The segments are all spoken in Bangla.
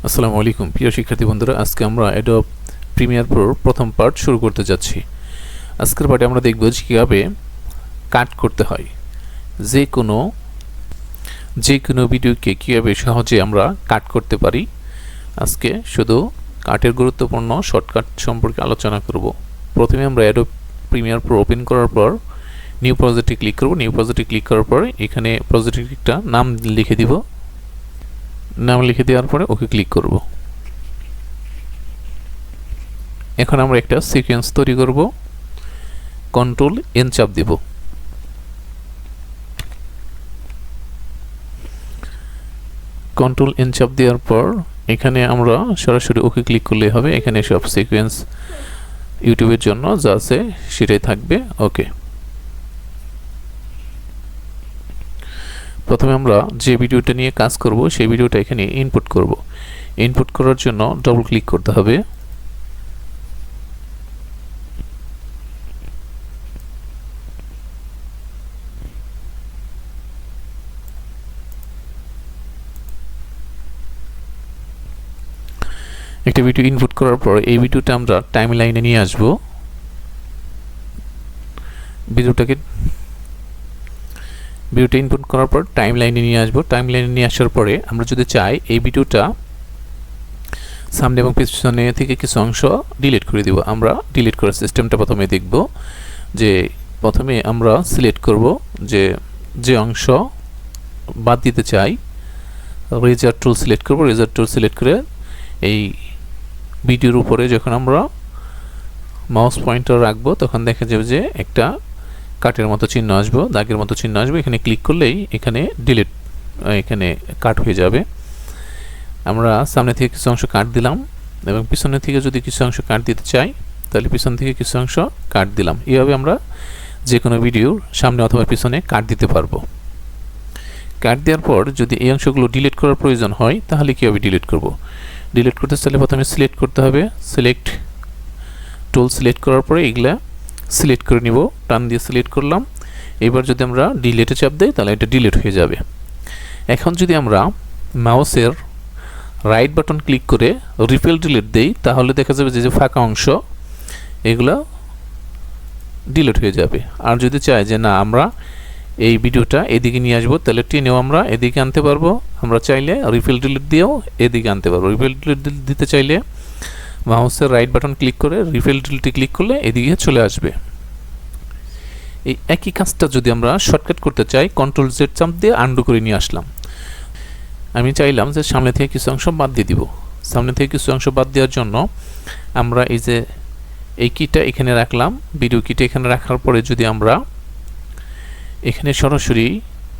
আসসালামু আলাইকুম প্রিয় শিক্ষার্থী বন্ধুরা, আজকে আমরা অ্যাডোব প্রিমিয়ার প্রোর প্রথম পার্ট শুরু করতে যাচ্ছি। আজকের পার্টে আমরা দেখব যে কীভাবে কাট করতে হয়, যে কোনো ভিডিওকে কীভাবে সহজে আমরা কাট করতে পারি। আজকে শুধু কাটের গুরুত্বপূর্ণ শর্টকাট সম্পর্কে আলোচনা করব। প্রথমে আমরা অ্যাডোব প্রিমিয়ার প্রো ওপেন করার পর নিউ প্রজেক্টে ক্লিক করব। নিউ প্রজেক্টে ক্লিক করার পর এখানে প্রজেক্টের একটা নাম লিখে দিব। নাম লিখে দেওয়ার পরে ওকে ক্লিক করব। এখন আমরা একটা সিকোয়েন্স তৈরি করব। কন্ট্রোল এন চাপ দিব। কন্ট্রোল এন চাপ দেওয়ার পর এখানে আমরা সরাসরি ওকে ক্লিক করলেই হবে। এখানে সব সিকোয়েন্স ইউটিউবের জন্য যা আছে সেটাই থাকবে। ওকে, প্রথমে আমরা যে ভিডিওটা নিয়ে কাজ করব সেই ভিডিওটা এখানে ইনপুট করব। ইনপুট করার জন্য ডবল ক্লিক করতে হবে। একটা ভিডিও ইনপুট করার পর এই ভিডিওটা আমরা টাইমলাইনে নিয়ে আসব। ভিডিওটা ইনপুট করার পর টাইমলাইনে নিয়ে আসব। টাইমলাইনে নিয়ে আসার পরে আমরা যদি চাই এই ভিডিওটা সামনে এবং পিছনে থেকে কিছু অংশ ডিলিট করে দিব। আমরা ডিলিট করার সিস্টেমটা প্রথমে দেখব। যে প্রথমে আমরা সিলেক্ট করব যে অংশ বাদ দিতে চাই। রেজার টুল সিলেক্ট করব। রেজার টুল সিলেক্ট করে এই ভিডিওর উপরে যখন আমরা মাউস পয়েন্টার রাখবো তখন দেখা যাবে যে একটা কাটের মতো চিহ্ন আসবে, দাগের মতো চিহ্ন আসবে। এখানে ক্লিক করলেই এখানে ডিলিট, এখানে কাট হয়ে যাবে। আমরা সামনে থেকে কিছু অংশ কাট দিলাম এবং পিছনে থেকে যদি কিছু অংশ কাট দিতে চাই তাহলে পিছন থেকে কিছু অংশ কাট দিলাম। এইভাবে আমরা যে কোনো ভিডিওর সামনে অথবা পিছনে কাট দিতে পারবো। কাট দেওয়ার পর যদি এই অংশগুলো ডিলিট করার প্রয়োজন হয় তাহলে কীভাবে ডিলিট করব? ডিলিট করতে চাইলে প্রথমে সিলেক্ট করতে হবে। সিলেক্ট টুল সিলেক্ট করার পরে এগুলা সিলেক্ট করে নিব। টান দিয়ে সিলেক্ট করলাম। এবার যদি আমরা ডিলিটে চাপ দেই তাহলে এটা ডিলিট হয়ে যাবে। এখন যদি আমরা মাউসের রাইট বাটন ক্লিক করে রিফিল ডিলিট দেই তাহলে দেখা যাবে যে ফাঁকা অংশ এগুলো ডিলিট হয়ে যাবে। আর যদি চাই যে না আমরা এই ভিডিওটা এদিকে নিয়ে আসবো তাহলে টেনেও আমরা এদিকে আনতে পারবো। আমরা চাইলে রিফিল ডিলিট দিয়েও এদিকে আনতে পারবো। রিফিল ডিলিট দিতে চাইলে মাউসের রাইট বাটন ক্লিক করে রিফিল ডিলিটে ক্লিক করলে এদিকে চলে আসবে। এই একই কাজটা যদি আমরা শর্টকাট করতে চাই কন্ট্রোল জেড চাপ দিয়ে আন্ডু করে নিয়ে আসলাম। আমি চাইলাম যে সামনে থেকে কিছু অংশ বাদ দিয়ে দিব। সামনে থেকে কিছু অংশ বাদ দেওয়ার জন্য আমরা এই কিটা এখানে রাখলাম। ভিডিও কিটা এখানে রাখার পরে যদি আমরা এখানে সরাসরি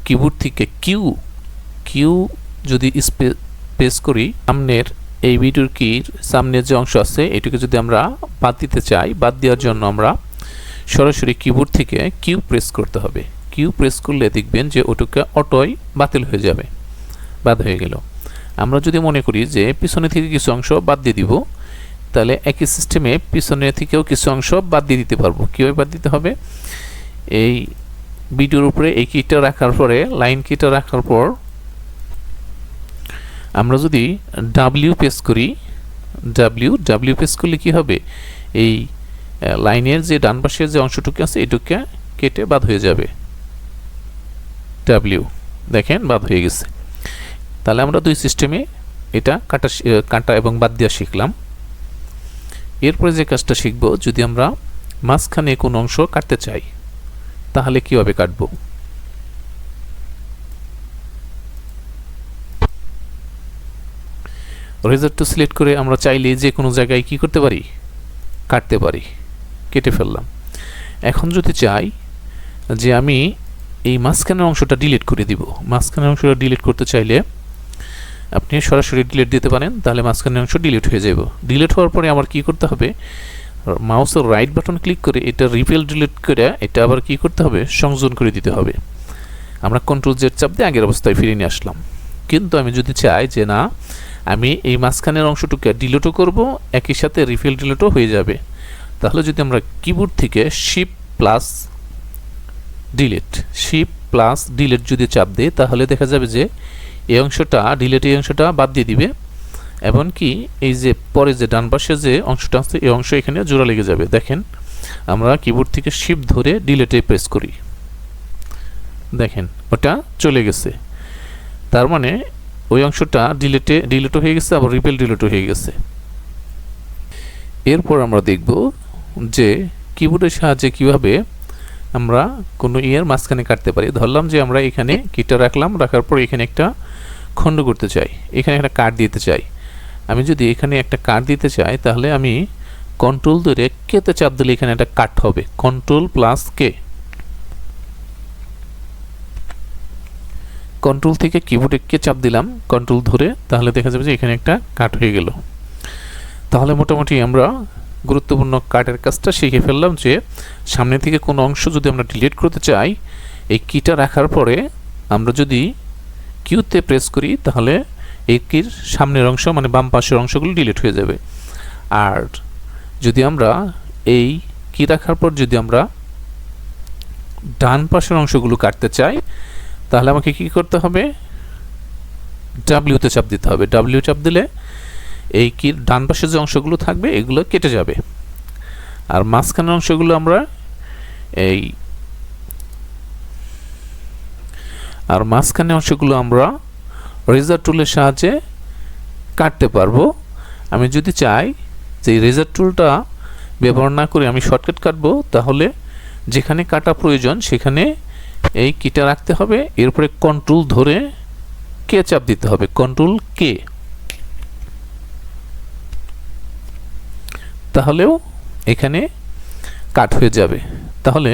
কিবোর্ড থেকে কিউ যদি প্রেস করি, সামনের এই ভিডিওর কির সামনের যে অংশ আছে এটাকে যদি আমরা বাদ দিতে চাই, বাদ দেওয়ার জন্য আমরা সরাসরি কিবোর্ড থেকে কিউ প্রেস করতে হবে। কিউ প্রেস করলে দেখবেন যে ওটাকে অটোই বাতিল হয়ে যাবে, বাদ হয়ে গেল। আমরা যদি মনে করি যে পিছনে থেকে কিছু অংশ বাদ দিয়ে দিব তাহলে একই সিস্টেমে পিছনে থেকেও কিছু অংশ বাদ দিয়ে দিতে পারবো। কীভাবে বাদ দিতে হবে? এই ভিডিওর উপরে এই কিটা রাখার পরে লাইন কিটা রাখার পর আমরা যদি ডাব্লিউ প্রেস করি, ডাব্লিউ প্রেস করলে কি হবে? এই লাইনের যে ডান পাশের যে অংশটুকু আছে এটুকু কেটে বাদ হয়ে যাবে। ডাব্লিউ দেখেন বাদ হয়ে গেছে। তাহলে আমরা দুই সিস্টেমে এটা কাটা এবং বাদ দেওয়া শিখলাম। এরপরে যে কাজটা শিখব, যদি আমরা মাঝখানে কোনো অংশ কাটতে চাই তাহলে কিভাবে কাটব? রেজার টু সিলেক্ট করে আমরা চাইলে যে কোনো জায়গায় কি করতে পারি? কাটতে পারি। কেটে ফেললাম। এখন যদি চাই যে আমি এই মাঝখানের অংশটা ডিলিট করে দিব, মাঝখানের অংশটা ডিলিট করতে চাইলে আপনি সরাসরি ডিলিট দিতে পারেন, তাহলে মাঝখানের অংশ ডিলিট হয়ে যাবে। ডিলিট হওয়ার পরে আমার কি করতে হবে? মাউসের রাইট বাটন ক্লিক করে এটা রিফিল ডিলিট করে এটা আবার কি করতে হবে? সংযোজন করে দিতে হবে। আমরা কন্ট্রোল জেড চাপ দিয়ে আগের অবস্থায় ফিরিয়ে নিয়ে আসলাম। কিন্তু আমি যদি চাই যে না আমি এই মাঝখানের অংশটুকে ডিলিটও করব, একই সাথে রিফিল ডিলিটও হয়ে যাবে, তাহলে যদি আমরা কিবোর্ড থেকে শিফট প্লাস ডিলিট যদি চাপ দিই তাহলে দেখা যাবে যে এই অংশটা ডিলিট, এই অংশটা বাদ দিয়ে দিবে এমনকি এই যে পরে যে ডান পাশে যে অংশটা আছে এই অংশ এখানে জোড়া লেগে যাবে। দেখেন আমরা কিবোর্ড থেকে শিফট ধরে ডিলিটে প্রেস করি, দেখেন ওটা চলে গেছে। তার মানে ওই অংশটা ডিলিটও হয়ে গেছে, আবার রিপেল ডিলিটও হয়ে গেছে। এরপর আমরা দেখব যে কিবোর্ডের সাহায্যে কিভাবে আমরা কোনো ইয়ের মাঝখানে কাটতে পারি। ধরলাম যে আমরা এখানে কিটা রাখলাম, রাখার পর এখানে একটা খণ্ড করতে চাই, এখানে একটা কাট দিতে চাই। আমি যদি এখানে একটা কাট দিতে চাই তাহলে আমি কন্ট্রোল ধরে কেতে চাপ দিলে এখানে একটা কাট হবে, কন্ট্রোল প্লাস কে। কন্ট্রোল থেকে কিবোর্ডে কে চাপ দিলাম কন্ট্রোল ধরে, তাহলে দেখা যাবে যে এখানে একটা কাট হয়ে গেল। তাহলে মোটামুটি আমরা গুরুত্বপূর্ণ কাটের কাজটা শিখে ফেললাম যে সামনে থেকে কোনো অংশ যদি আমরা ডিলিট করতে চাই, এই কিটা রাখার পরে আমরা যদি কিউতে প্রেস করি তাহলে এই কির সামনের অংশ মানে বাম পাশের অংশগুলো ডিলিট হয়ে যাবে। আর যদি আমরা এই কি রাখার পর যদি আমরা ডান পাশের অংশগুলো কাটতে চাই তাহলে আমাকে কি করতে হবে, ডাব্লিউতে চাপ দিতে হবে। ডাব্লিউ চাপ দিলে এই কির ডান পাশে যে অংশগুলো থাকবে এগুলো কেটে যাবে। আর মাঝখানের অংশগুলো আমরা রেজার টুলের সাহায্যে কাটতে পারবো। আমি যদি চাই যে এই রেজার টুলটা ব্যবহার না করে আমি শর্টকাট কাটবো, তাহলে যেখানে কাটা প্রয়োজন সেখানে এই কিটা রাখতে হবে, এরপরে কন্ট্রোল ধরে কে চাপ দিতে হবে, কন্ট্রোল কে, তাহলেও এখানে কাট হয়ে যাবে। তাহলে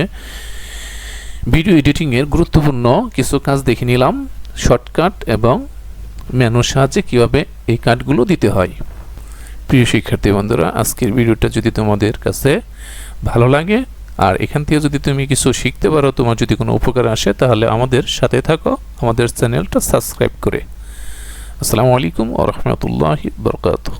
ভিডিও এডিটিংয়ের গুরুত্বপূর্ণ কিছু কাজ দেখে নিলাম, শর্টকাট এবং ম্যানুর সাহায্যে কীভাবে এই কাটগুলো দিতে হয়। প্রিয় শিক্ষার্থী বন্ধুরা, আজকের ভিডিওটা যদি তোমাদের কাছে ভালো লাগে আর এখান থেকে যদি তুমি কিছু শিখতে পারো, তোমার যদি কোনো উপকার আসে, তাহলে আমাদের সাথে থাকো আমাদের চ্যানেলটা সাবস্ক্রাইব করে। আসসালামু আলাইকুম ওয়া রাহমাতুল্লাহি ওয়া বারাকাতুহু।